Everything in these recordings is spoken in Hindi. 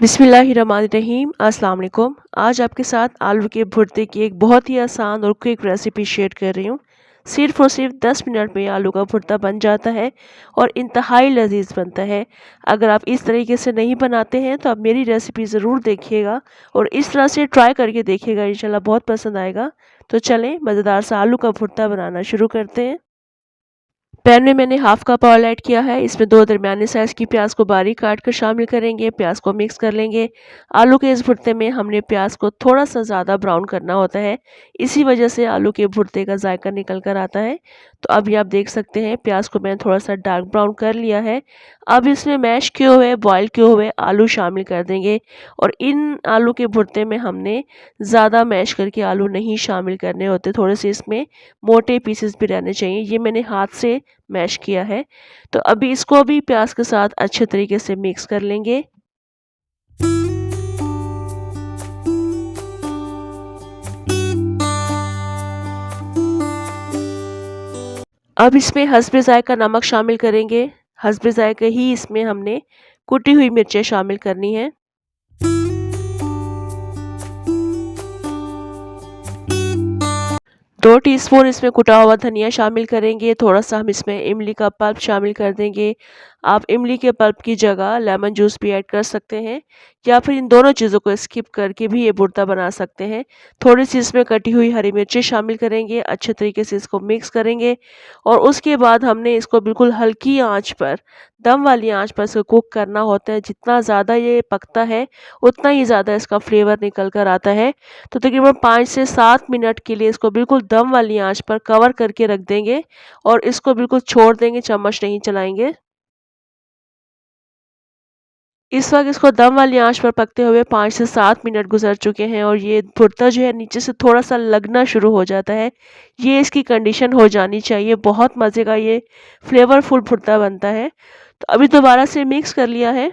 बिस्मिल्लाहिर्रहमानिर्रहीम अस्सलाम वालेकुम। आज आपके साथ आलू के भुर्ते की एक बहुत ही आसान और क्विक रेसिपी शेयर कर रही हूँ। सिर्फ़ और सिर्फ 10 मिनट में आलू का भुर्ता बन जाता है और इंतहाई लज़ीज़ बनता है। अगर आप इस तरीके से नहीं बनाते हैं तो आप मेरी रेसिपी ज़रूर देखिएगा और इस तरह से ट्राई करके देखिएगा, इंशाल्लाह बहुत पसंद आएगा। तो चलें मज़ेदार सा आलू का भुर्ता बनाना शुरू करते हैं। पैन में मैंने हाफ कप ऑयल ऐड किया है। इसमें 2 दरमियाने साइज़ की प्याज को बारीक काट कर शामिल करेंगे। प्याज को मिक्स कर लेंगे। आलू के इस भुर्ते में हमने प्याज को थोड़ा-सा ज़्यादा ब्राउन करना होता है। इसी वजह से आलू के भुर्ते का जायका निकल कर आता है। तो अभी आप देख सकते हैं प्याज को मैंने थोड़ा-सा डार्क ब्राउन कर लिया है। अब इसमें मैश किए हुए, बॉयल किए हुए आलू शामिल कर देंगे और इन आलू के भुर्ते में हमने ज़्यादा मैश करके आलू नहीं शामिल करने होते। थोड़े से इसमें मोटे पीसेस भी रहने चाहिए। ये मैंने हाथ से मैश किया है। तो अभी इसको भी प्याज के साथ अच्छे तरीके से मिक्स कर लेंगे। अब इसमें हस्बे ज़ायक़ा नमक शामिल करेंगे। हस्बे ज़ायक़ा ही इसमें हमने कुटी हुई मिर्चें शामिल करनी है। 2 टीस्पून इसमें कुटा हुआ धनिया शामिल करेंगे। थोड़ा-सा हम इसमें इमली का पल्प शामिल कर देंगे। आप इमली के पल्प की जगह लेमन जूस भी ऐड कर सकते हैं या फिर इन दोनों चीज़ों को स्किप करके भी ये भुर्ता बना सकते हैं। थोड़ी-सी इसमें कटी हुई हरी मिर्चें शामिल करेंगे। अच्छे तरीके से इसको मिक्स करेंगे और उसके बाद हमने इसको बिल्कुल हल्की आँच पर, दम वाली आँच पर इसको कुक करना होता है। जितना ज़्यादा ये पकता है, उतना ही ज़्यादा इसका फ्लेवर निकल कर आता है। तो तकरीबन 5 से 7 मिनट के लिए इसको बिल्कुल दम वाली आँच पर कवर करके रख देंगे और इसको बिल्कुल छोड़ देंगे, चम्मच नहीं चलाएँगे। इस वक़्त इसको दम वाली आँच पर पकते हुए 5 से 7 मिनट गुज़र चुके हैं और ये भुर्ता जो है नीचे से थोड़ा-सा लगना शुरू हो जाता है। ये इसकी कंडीशन हो जानी चाहिए। बहुत मज़े का ये फ्लेवरफुल भुर्ता बनता है। तो अभी दोबारा से मिक्स कर लिया है।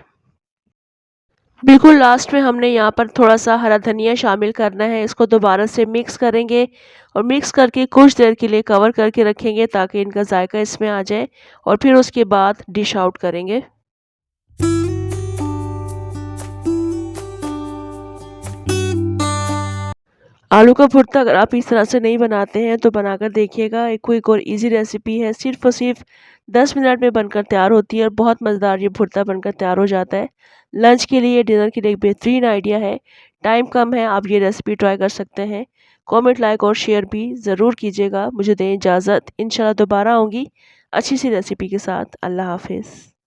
बिल्कुल लास्ट में हमने यहाँ पर थोड़ा-सा हरा धनिया शामिल करना है। इसको दोबारा से मिक्स करेंगे और मिक्स करके कुछ देर के लिए कवर करके रखेंगे ताकि इनका जायका इसमें आ जाए और फिर उसके बाद डिश आउट करेंगे। आलू का भुर्ता अगर आप इस तरह से नहीं बनाते हैं तो बनाकर देखिएगा। एक क्विक और ईज़ी रेसिपी है। सिर्फ़ और सिर्फ 10 मिनट में बनकर तैयार होती है और बहुत मज़ेदार ये भुर्ता बनकर तैयार हो जाता है। लंच के लिए, डिनर के लिए एक बेहतरीन आइडिया है। टाइम कम है, आप ये रेसिपी ट्राई कर सकते हैं। कमेंट, लाइक और शेयर भी ज़रूर कीजिएगा। मुझे दें इजाज़त। इंशाल्लाह दोबारा आऊँगी अच्छी सी रेसिपी के साथ। अल्लाह हाफ़िज़।